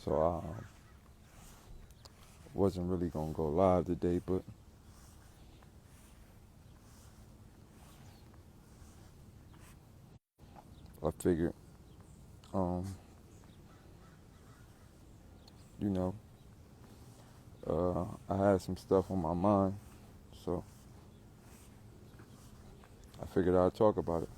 So I wasn't really gonna go live today, but I figured, um, you know, I had some stuff on my mind, so I figured I'd talk about it.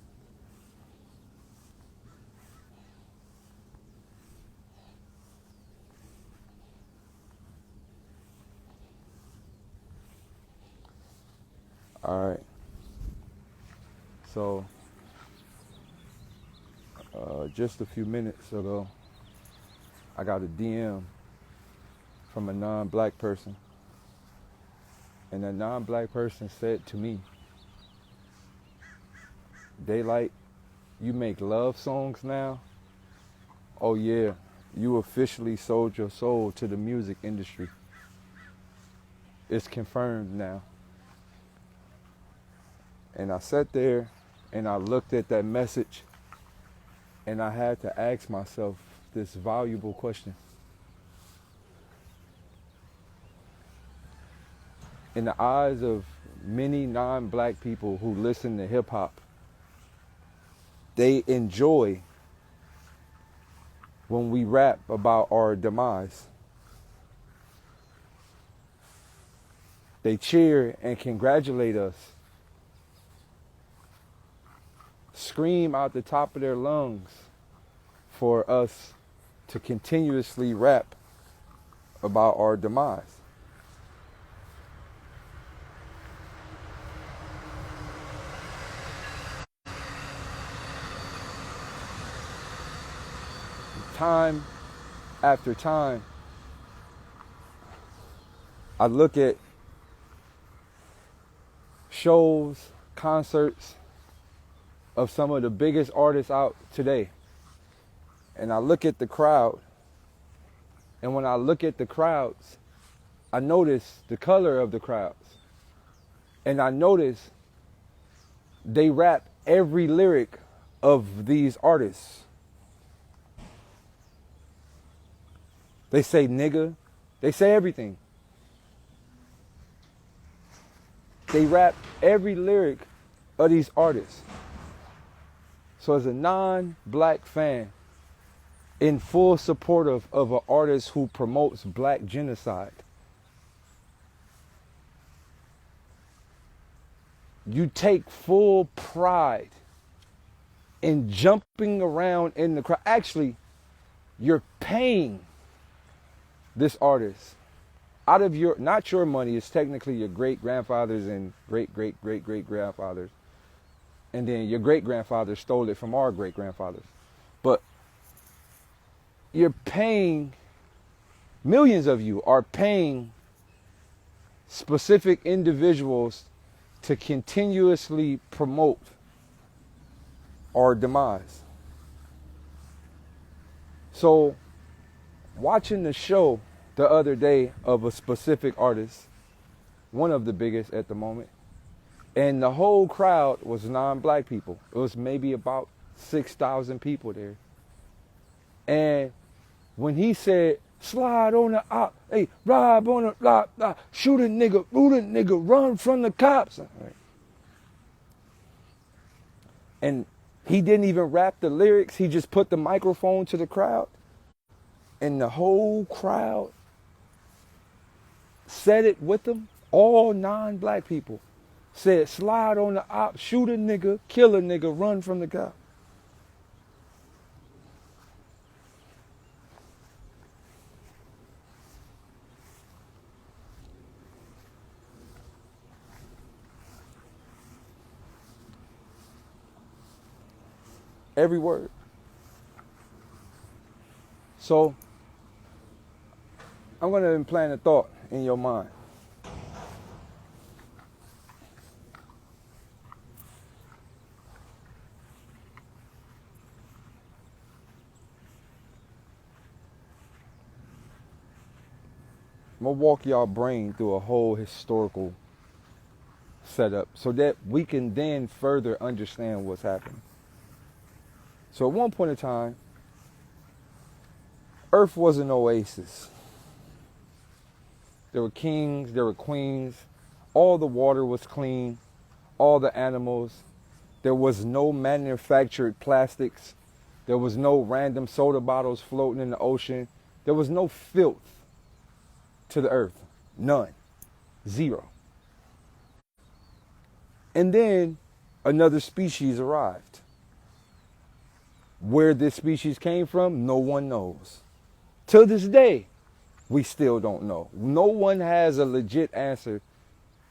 All right. So just a few minutes ago, I got a DM from a non-black person, and that non-black person said to me, "Daylyt, you make love songs now? Oh yeah, you officially sold your soul to the music industry. It's confirmed now." And I sat there and I looked at that message and I had to ask myself this valuable question. In the eyes of many non-black people who listen to hip hop, they enjoy when we rap about our demise. They cheer and congratulate us, scream out the top of their lungs for us to continuously rap about our demise. Time after time, I look at shows, concerts of some of the biggest artists out today, and I look at the crowd, and when I look at the crowds, I notice the color of the crowds, and I notice they rap every lyric of these artists. They say nigga, they say everything. They rap every lyric of these artists. So as a non-black fan, in full support of an artist who promotes black genocide, you take full pride in jumping around in the crowd. Actually, you're paying this artist out of your, not your money, it's technically your great grandfathers and great great great great grandfathers, and then your great grandfather stole it from our great grandfathers, but you're paying, millions of you are paying specific individuals to continuously promote our demise. So watching the show the other day of a specific artist, one of the biggest at the moment, and the whole crowd was non-black people. It was maybe about 6,000 people there. And when he said, slide on the op, hey, rob on the block, shoot a nigga, run from the cops. And he didn't even rap the lyrics. He just put the microphone to the crowd. And the whole crowd said it with him. All non-black people said, slide on the op, shoot a nigga, kill a nigga, run from the cop. Every word. So I'm going to implant a thought in your mind. I'm going to walk y'all brain through a whole historical setup so that we can then further understand what's happening. So at one point in time, Earth was an oasis. There were kings, there were queens. All the water was clean. All the animals. There was no manufactured plastics. There was no random soda bottles floating in the ocean. There was no filth to the earth. None. Zero. And then another species arrived. Where this species came from, no one knows. To this day, we still don't know. No one has a legit answer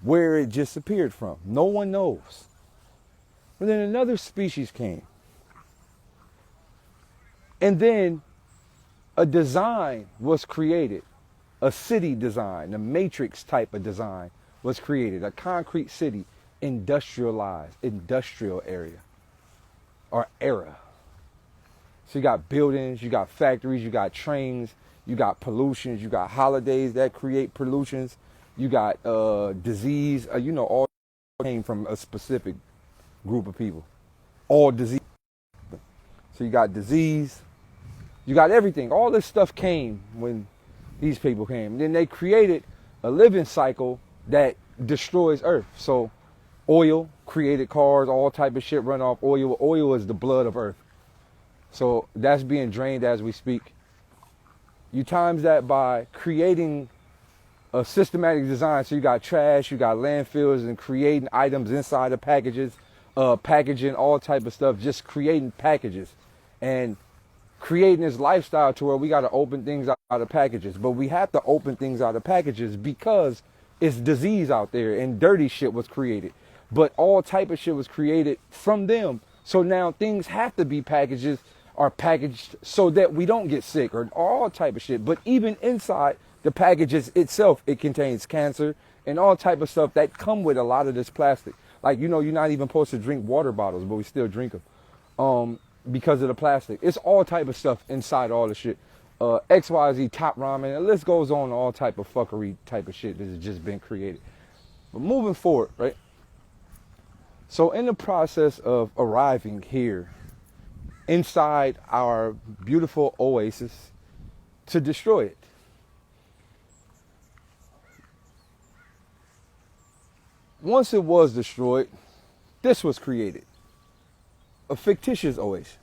where it just appeared from. No one knows. But then another species came. And then a design was created. A city design, a matrix type of design was created. A concrete city, industrialized, industrial area or era. So you got buildings, you got factories, you got trains, you got pollutions, you got holidays that create pollutions, you got disease, all came from a specific group of people. All disease. So you got disease, you got everything. All this stuff came when these people came. And then they created a living cycle that destroys Earth. So oil created cars, all type of shit run off oil. Oil is the blood of Earth. So that's being drained as we speak. You times that by creating a systematic design. So you got trash, you got landfills, and creating items inside of packages, packaging all type of stuff, just creating packages and creating this lifestyle to where we got to open things out of packages. But we have to open things out of packages because it's disease out there and dirty shit was created. But all type of shit was created from them. So now things have to be packages are packaged so that we don't get sick or all type of shit. But even inside the packages itself, it contains cancer and all type of stuff that come with a lot of this plastic. Like, you're not even supposed to drink water bottles, but we still drink them because of the plastic. It's all type of stuff inside all the shit. XYZ, Top Ramen, the list goes on, all type of fuckery type of shit that has just been created. But moving forward, right? So in the process of arriving here, inside our beautiful oasis to destroy it. Once it was destroyed, this was created. A fictitious oasis.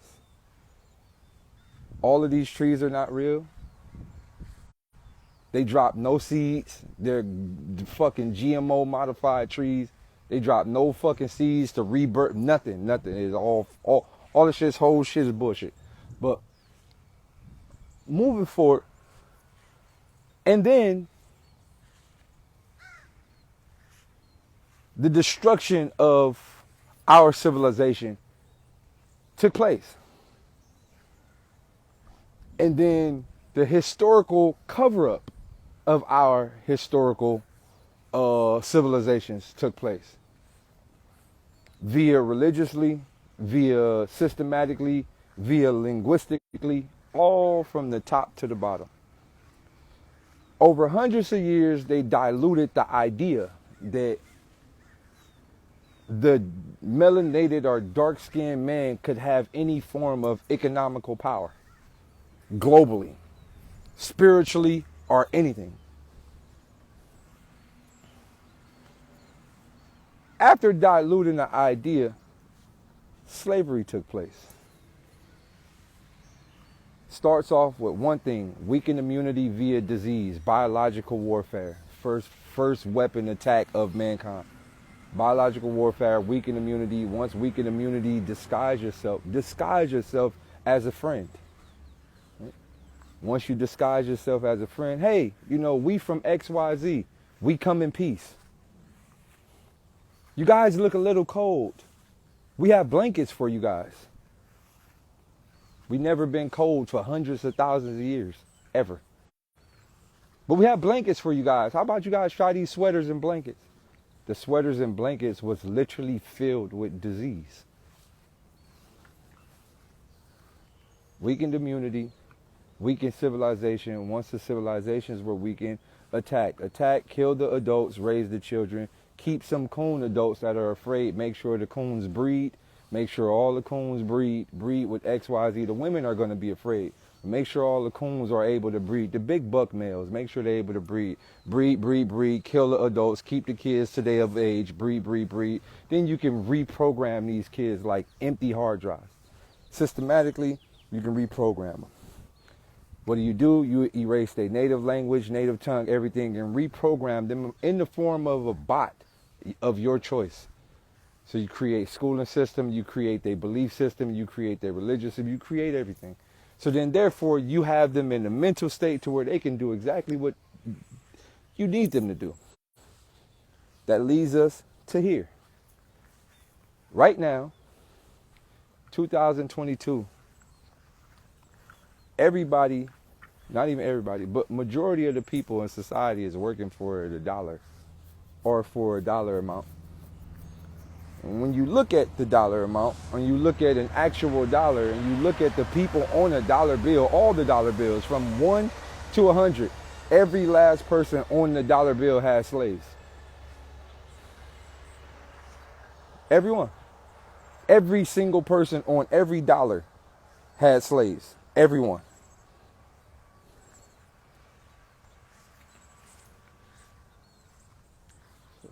All of these trees are not real. They drop no seeds. They're fucking GMO modified trees. They drop no fucking seeds to rebirth. Nothing. It's all this shit, whole shit is bullshit. But moving forward, and then the destruction of our civilization took place. And then the historical cover-up of our historical civilizations took place. Via religiously, via systematically, via linguistically, all from the top to the bottom. Over hundreds of years, they diluted the idea that the melanated or dark-skinned man could have any form of economical power globally, spiritually, or anything. After diluting the idea, slavery took place. Starts off with one thing: weakened immunity via disease, biological warfare, first weapon attack of mankind. Biological warfare, weakened immunity. Once weakened immunity, disguise yourself as a friend. Once you disguise yourself as a friend, hey, we from XYZ, we come in peace. You guys look a little cold. We have blankets for you guys. We've never been cold for hundreds of thousands of years, ever. But we have blankets for you guys. How about you guys try these sweaters and blankets? The sweaters and blankets was literally filled with disease. Weakened immunity, weakened civilization. Once the civilizations were weakened, attack, kill the adults, raise the children. Keep some coon adults that are afraid. Make sure the coons breed. Make sure all the coons breed with XYZ. The women are going to be afraid. Make sure all the coons are able to breed. The big buck males, make sure they're able to breed. Breed, kill the adults, keep the kids till they of age, breed. Then you can reprogram these kids like empty hard drives. Systematically, you can reprogram them. What do? You erase their native language, native tongue, everything, and reprogram them in the form of a bot of your choice. So you create schooling system, you create their belief system, you create their religious system, you create everything. So then therefore you have them in a mental state to where they can do exactly what you need them to do. That leads us to here. Right now, 2022, everybody, not even everybody, but majority of the people in society is working for the dollar or for a dollar amount. And when you look at the dollar amount, and you look at an actual dollar, and you look at the people on a dollar bill, all the dollar bills from 1 to 100, every last person on the dollar bill has slaves. Everyone. Every single person on every dollar had slaves. Everyone.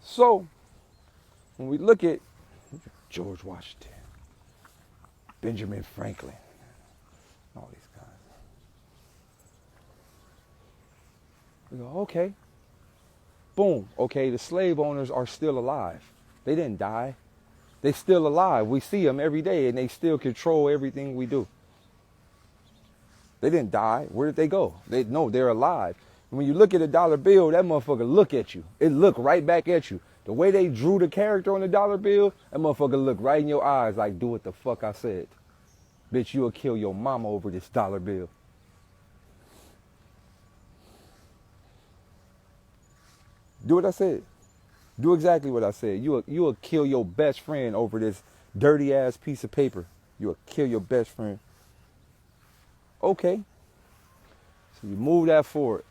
So, when we look at George Washington, Benjamin Franklin, all these guys, we go, okay, boom, okay, the slave owners are still alive. They didn't die. They're still alive. We see them every day, and they still control everything we do. They didn't die. Where did they go? They're alive. When you look at a dollar bill, that motherfucker look at you. It look right back at you. The way they drew the character on the dollar bill, that motherfucker look right in your eyes like, do what the fuck I said. Bitch, you'll kill your mama over this dollar bill. Do what I said. Do exactly what I said. You'll kill your best friend over this dirty ass piece of paper. You'll kill your best friend. Okay. So you move that forward.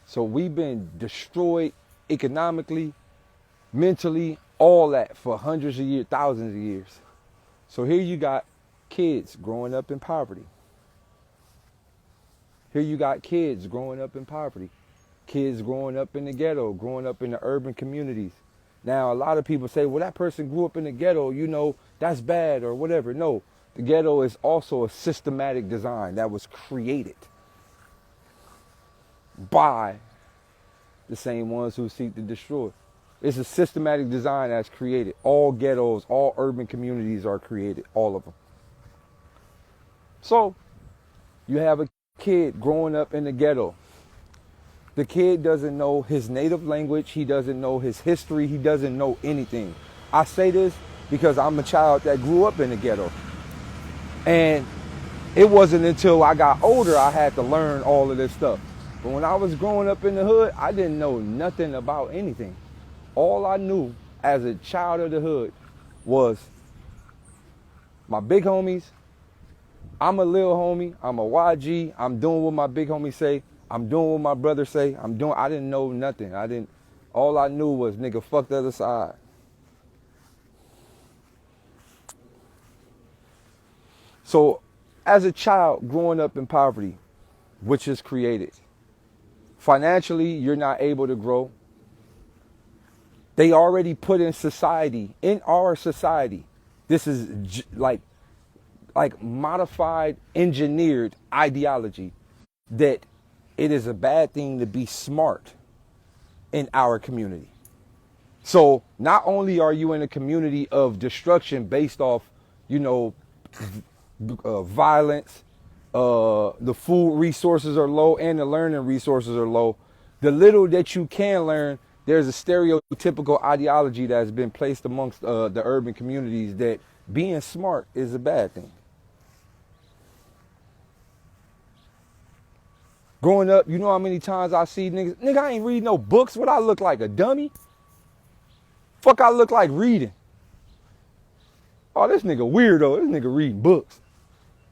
So we've been destroyed economically, mentally, all that for hundreds of years, thousands of years. So here you got kids growing up in poverty. Here you got kids growing up in poverty. Kids growing up in the ghetto, growing up in the urban communities. Now, a lot of people say, well, that person grew up in the ghetto, that's bad or whatever. No, the ghetto is also a systematic design that was created by the same ones who seek to destroy. It's a systematic design that's created. All ghettos, all urban communities are created, all of them. So, you have a kid growing up in the ghetto. The kid doesn't know his native language. He doesn't know his history. He doesn't know anything. I say this because I'm a child that grew up in the ghetto. And it wasn't until I got older I had to learn all of this stuff. But when I was growing up in the hood, I didn't know nothing about anything. All I knew as a child of the hood was my big homies. I'm a little homie. I'm a YG. I'm doing what my big homie say. I'm doing what my brother say. I didn't know nothing. All I knew was, nigga, fuck the other side. So as a child growing up in poverty, which is created, financially, you're not able to grow. They already put in our society, this is like modified, engineered ideology that it is a bad thing to be smart in our community. So not only are you in a community of destruction based off, violence, the food resources are low and the learning resources are low. The little that you can learn, there's a stereotypical ideology that has been placed amongst the urban communities that being smart is a bad thing. Growing up, you know how many times I see niggas, nigga, I ain't reading no books. What I look like, a dummy? Fuck I look like reading. Oh, this nigga weirdo. This nigga reading books.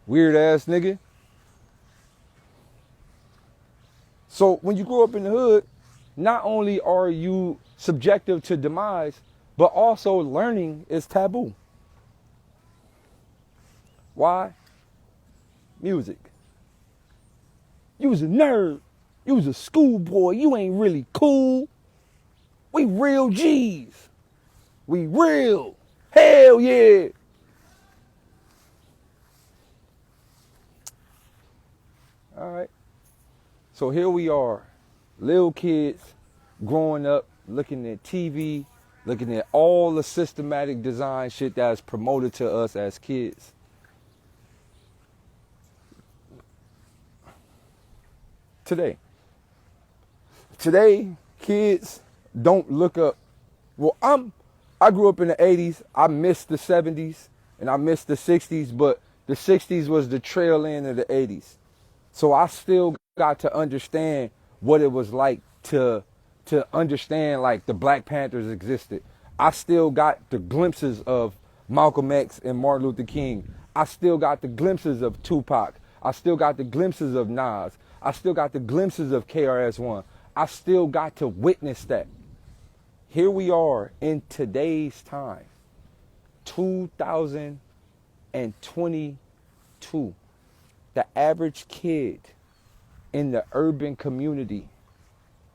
Weird ass nigga. So when you grow up in the hood, not only are you subjective to demise, but also learning is taboo. Why? Music. You was a nerd. You was a schoolboy. You ain't really cool. We real G's. We real. Hell yeah. All right. So here we are, little kids growing up, looking at TV, looking at all the systematic design shit that's promoted to us as kids. Today, kids don't look up. Well, I grew up in the 80s. I missed the 70s and I missed the 60s, but the 60s was the trail end of the 80s. So I still got to understand what it was like to understand like the Black Panthers existed. I still got the glimpses of Malcolm X and Martin Luther King. I still got the glimpses of Tupac. I still got the glimpses of Nas. I still got the glimpses of KRS-One. I still got to witness that. Here we are in today's time, 2022. The average kid in the urban community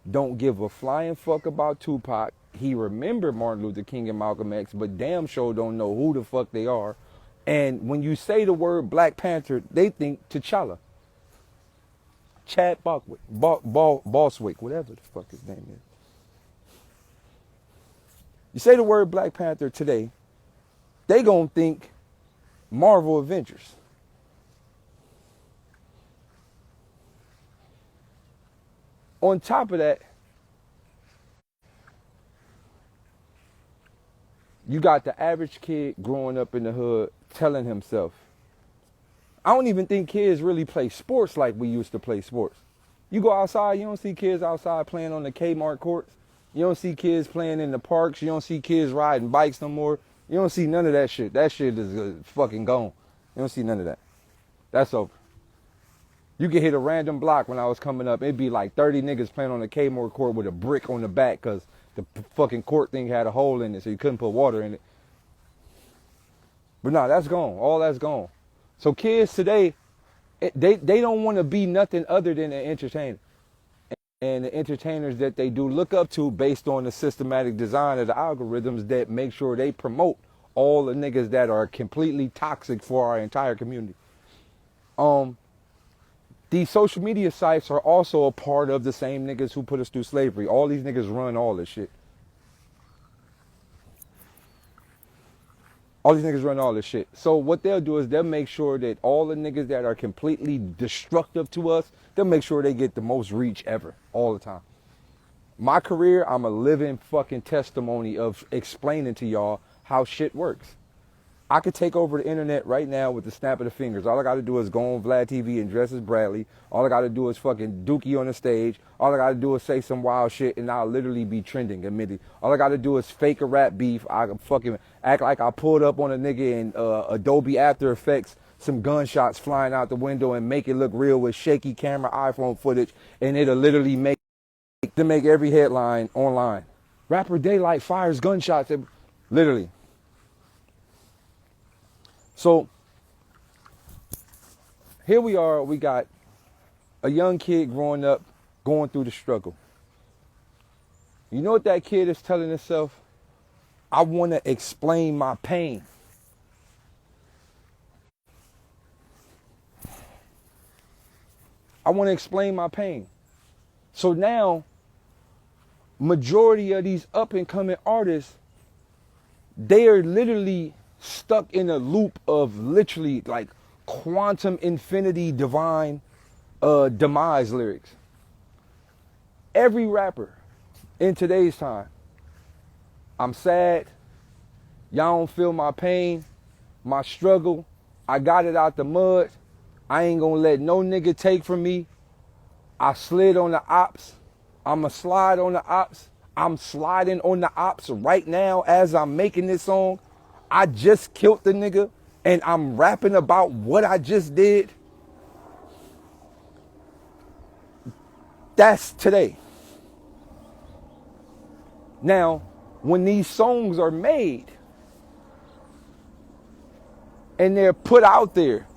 don't give a flying fuck about Tupac. He remembered Martin Luther King and Malcolm X, but damn sure don't know who the fuck they are. And when you say the word Black Panther, they think T'Challa. Chad Boswick, whatever the fuck his name is. You say the word Black Panther today, they gonna think Marvel Avengers. On top of that, you got the average kid growing up in the hood telling himself, I don't even think kids really play sports like we used to play sports. You go outside, you don't see kids outside playing on the Kmart courts. You don't see kids playing in the parks. You don't see kids riding bikes no more. You don't see none of that shit. That shit is fucking gone. You don't see none of that. That's over. You could hit a random block when I was coming up. It'd be like 30 niggas playing on the Kmart court with a brick on the back because the fucking court thing had a hole in it so you couldn't put water in it. But no, that's gone. All that's gone. So kids today, they don't want to be nothing other than an entertainer. And the entertainers that they do look up to based on the systematic design of the algorithms that make sure they promote all the niggas that are completely toxic for our entire community. These social media sites are also a part of the same niggas who put us through slavery. All these niggas run all this shit. All these niggas run all this shit. So what they'll do is they'll make sure that all the niggas that are completely destructive to us, they'll make sure they get the most reach ever, all the time. My career, I'm a living fucking testimony of explaining to y'all how shit works. I could take over the internet right now with the snap of the fingers. All I got to do is go on Vlad TV and dress as Bradley. All I got to do is fucking dookie on the stage. All I got to do is say some wild shit and I'll literally be trending immediately. All I got to do is fake a rap beef. I can fucking act like I pulled up on a nigga in Adobe After Effects, some gunshots flying out the window and make it look real with shaky camera iPhone footage, and it'll literally make every headline online. Rapper Daylyt fires gunshots. Literally. So here we are, we got a young kid growing up, going through the struggle. You know what that kid is telling himself? I want to explain my pain. I want to explain my pain. So now, majority of these up and coming artists, they are literally stuck in a loop of literally like quantum infinity divine demise lyrics. Every rapper in today's time, I'm sad, y'all don't feel my pain, my struggle, I got it out the mud, I ain't gonna let no nigga take from me, I slid on the ops, I'ma slide on the ops, I'm sliding on the ops right now as I'm making this song. I just killed the nigga and I'm rapping about what I just did. That's today. Now, when these songs are made and they're put out there,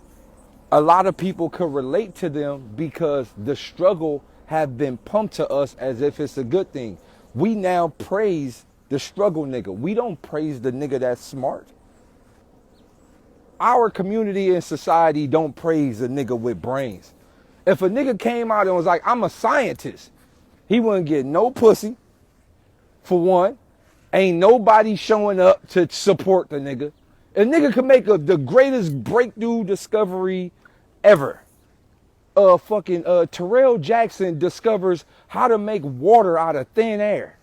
A lot of people could relate to them because the struggle have been pumped to us as if it's a good thing. We now praise the struggle nigga. We don't praise the nigga that's smart. Our community and society don't praise a nigga with brains. If a nigga came out and was like, I'm a scientist, he wouldn't get no pussy, for one. Ain't nobody showing up to support the nigga. A nigga could make the greatest breakthrough discovery ever. Terrell Jackson discovers how to make water out of thin air.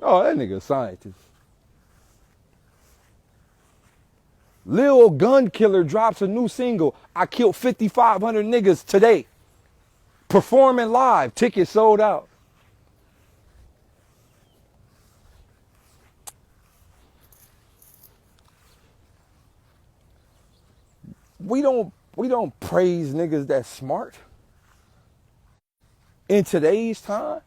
Oh, that nigga a scientist. Lil Gun Killer drops a new single. I killed 5,500 niggas today. Performing live. Tickets sold out. We don't praise niggas that's smart. In today's time,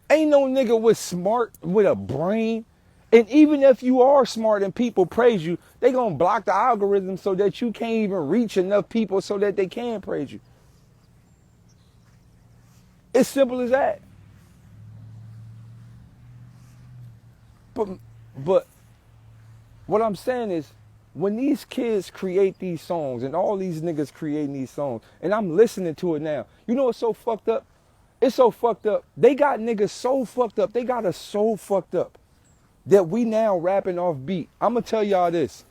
ain't no nigga with smart, with a brain. And even if you are smart and people praise you, they gonna block the algorithm so that you can't even reach enough people so that they can praise you. It's simple as that. But what I'm saying is, when these kids create these songs and all these niggas creating these songs, and I'm listening to it now, you know what's so fucked up? It's so fucked up. They got niggas so fucked up. They got us so fucked up that we now rapping off beat. I'm going to tell y'all this.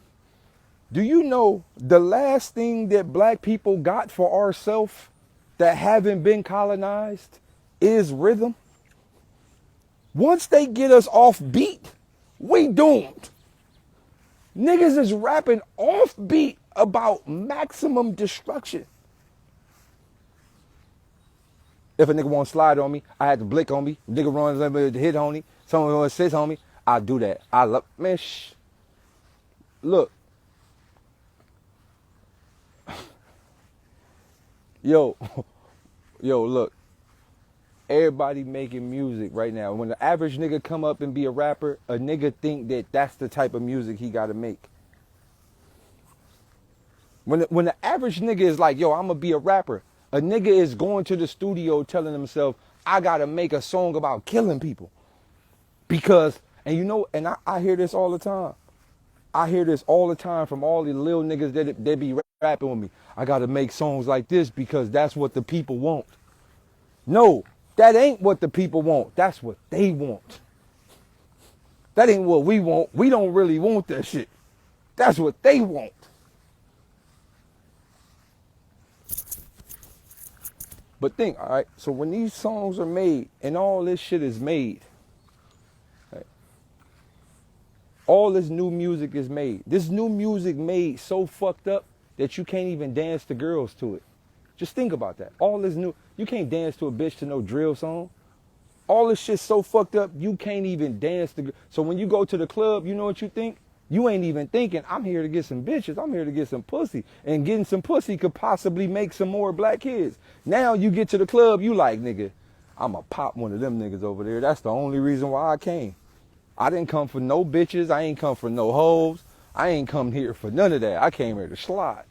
Do you know the last thing that black people got for ourselves that haven't been colonized is rhythm? Once they get us off beat, we doomed. Niggas is rapping off beat about maximum destruction. If a nigga want to slide on me, I had to blick on me. Nigga runs over to hit on me. Someone want to sit on me, I do that. I love, man, look. Yo, look. Everybody making music right now. When the average nigga come up and be a rapper, a nigga think that that's the type of music he got to make. When the average nigga is like, yo, I'm going to be a rapper, a nigga is going to the studio telling himself, I got to make a song about killing people. Because, and you know, and I hear this all the time. I hear this all the time from all the little niggas that they be rapping with me. I got to make songs like this because that's what the people want. No, that ain't what the people want. That's what they want. That ain't what we want. We don't really want that shit. That's what they want. But think, all right, so when these songs are made and all this shit is made, right, all this new music is made. This new music made so fucked up that you can't even dance to girls to it. Just think about that. All this new, you can't dance to a bitch to no drill song. All this shit's so fucked up, you can't even dance to. So when you go to the club, you know what you think? You ain't even thinking, I'm here to get some bitches. I'm here to get some pussy. And getting some pussy could possibly make some more black kids. Now you get to the club, you like, nigga, I'ma pop one of them niggas over there. That's the only reason why I came. I didn't come for no bitches. I ain't come for no hoes. I ain't come here for none of that. I came here to slide.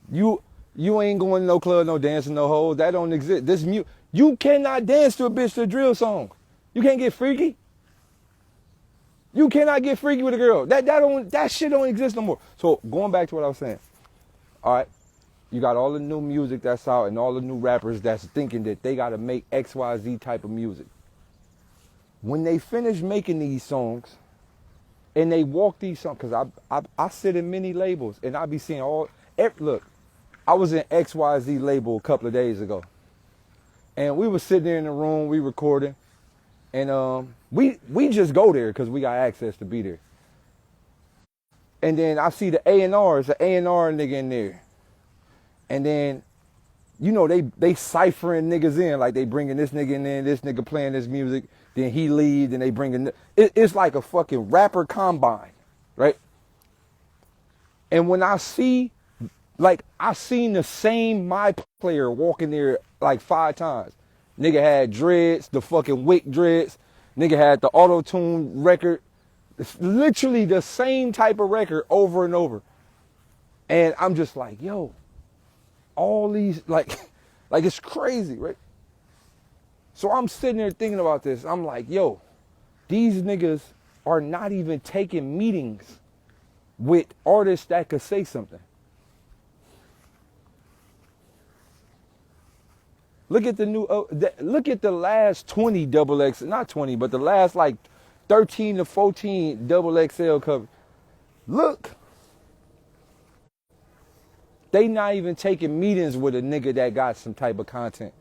You ain't going to no club, no dancing, no hoes. That don't exist. You cannot dance to a bitch to a drill song. You can't get freaky. You cannot get freaky with a girl. That shit don't exist no more. So going back to what I was saying. All right. You got all the new music that's out and all the new rappers that's thinking that they got to make XYZ type of music. When they finish making these songs and they walk these songs, because I sit in many labels and I be seeing look, I was in XYZ label a couple of days ago. And we were sitting there in the room, we recording. And we just go there because we got access to be there. And then I see the A&R, it's an A&R nigga in there. And then, you know, they ciphering niggas in, like they bringing this nigga in there, this nigga playing this music, then he leaves, and they bringing, it's like a fucking rapper combine, right? And when I see, like, I seen the same My Player walking there like 5 times. Nigga had dreads, the fucking wick dreads. Nigga had the auto-tune record. It's literally the same type of record over and over. And I'm just like, yo, all these, like it's crazy, right? So I'm sitting there thinking about this. I'm like, yo, these niggas are not even taking meetings with artists that could say something. Look at the new, look at the last 20 double X, not 20, but the last like 13 to 14 double XL cover. Look, they not even taking meetings with a nigga that got some type of content.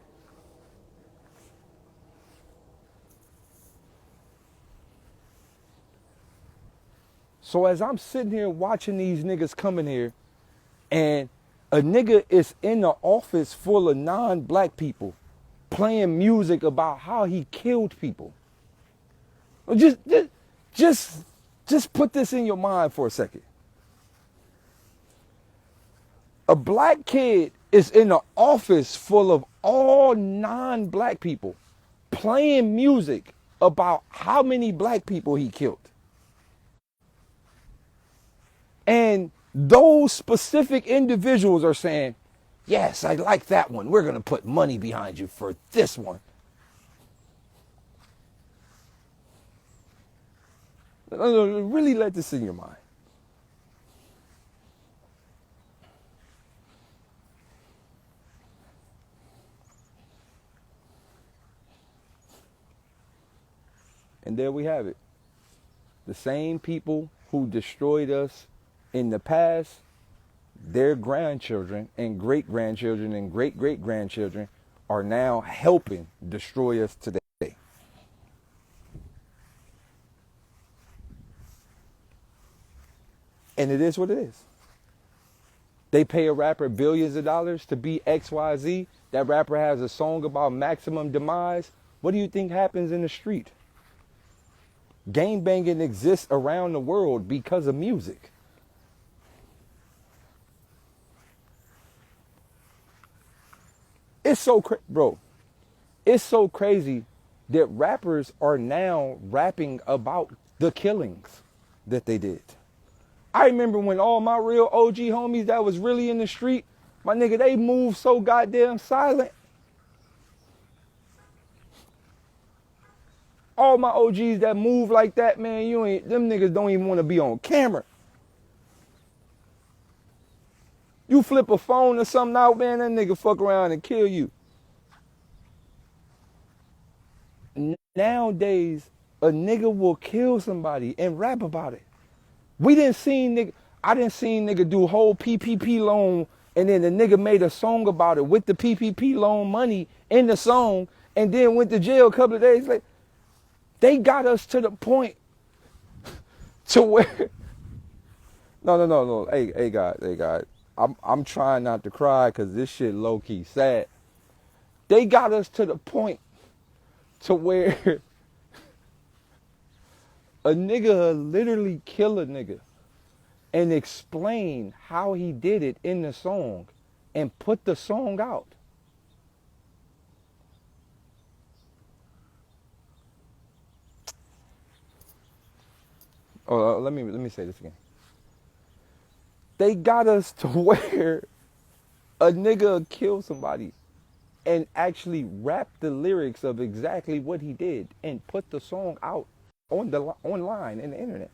So as I'm sitting here watching these niggas coming here, and a nigga is in the office full of non-black people playing music about how he killed people. Just put this in your mind for a second. A black kid is in an office full of all non-black people playing music about how many black people he killed. And those specific individuals are saying, yes, I like that one. We're going to put money behind you for this one. Really let this in your mind. And there we have it. The same people who destroyed us in the past, their grandchildren and great-grandchildren and great-great-grandchildren are now helping destroy us today. And it is what it is. They pay a rapper billions of dollars to be XYZ. That rapper has a song about maximum demise. What do you think happens in the street? Gangbanging exists around the world because of music. It's so bro. It's so crazy that rappers are now rapping about the killings that they did. I remember when all my real OG homies that was really in the street, my nigga, they moved so goddamn silent. All my OGs that move like that, man, them niggas don't even want to be on camera. You flip a phone or something out, man, that nigga fuck around and kill you. Nowadays, a nigga will kill somebody and rap about it. I didn't see nigga do whole PPP loan, and then the nigga made a song about it with the PPP loan money in the song, and then went to jail a couple of days later. They got us to the point to where no. Hey God. I'm trying not to cry because this shit low key sad. They got us to the point to where a nigga literally kill a nigga and explain how he did it in the song and put the song out. Oh, let me say this again. They got us to where a nigga kill somebody and actually rap the lyrics of exactly what he did and put the song out online in the internet.